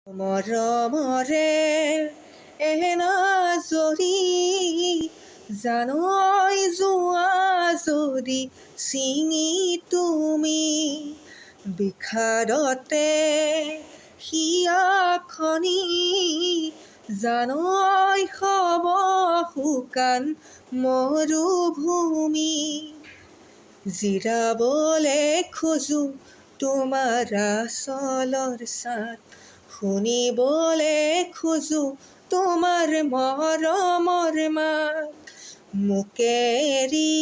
মৰমৰে এনাজৰি জানৈ যোৱা যদি ছিঙি তুমি বিষাদতে হিয়া খনি জানৈ হব শুকান মৰুভূমি। জিৰাবলে খোজো তোমাৰ আচলৰ ছাট, শুনিবলে খোজো তোমাৰ মৰমৰ মাত। মোকে এৰি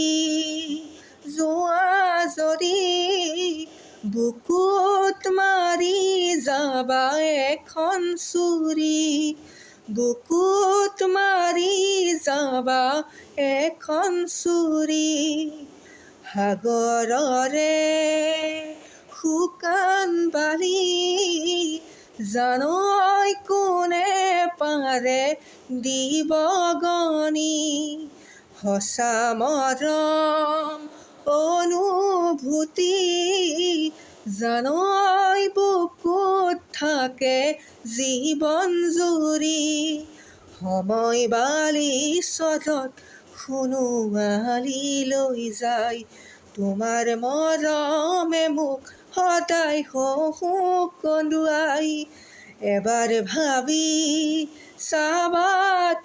যোৱা যদি বুকুত মাৰি যাবা এখন ছুৰী, বুকুত মাৰি যাবা এখন ছুৰী। সাগৰৰে শুকান বালি জানৈ কোনে পাৰে দিব গনি। সঁচা মৰম অনুভূতি জানৈ বুকুত থাকে জীৱন জুৰি। সময় বালি চলত সোণোৱালি লৈ যায়, তোমাৰ মৰমে মোক সদায় হহু কন্দুৱাই। এবাৰ ভাবি চাবা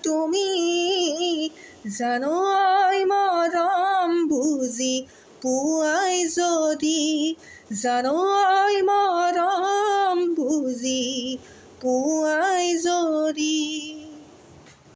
তুমি জানৈ মৰম বুজি পোৱাই যদি, জানৈ মৰম বুজি পোৱাই যদি।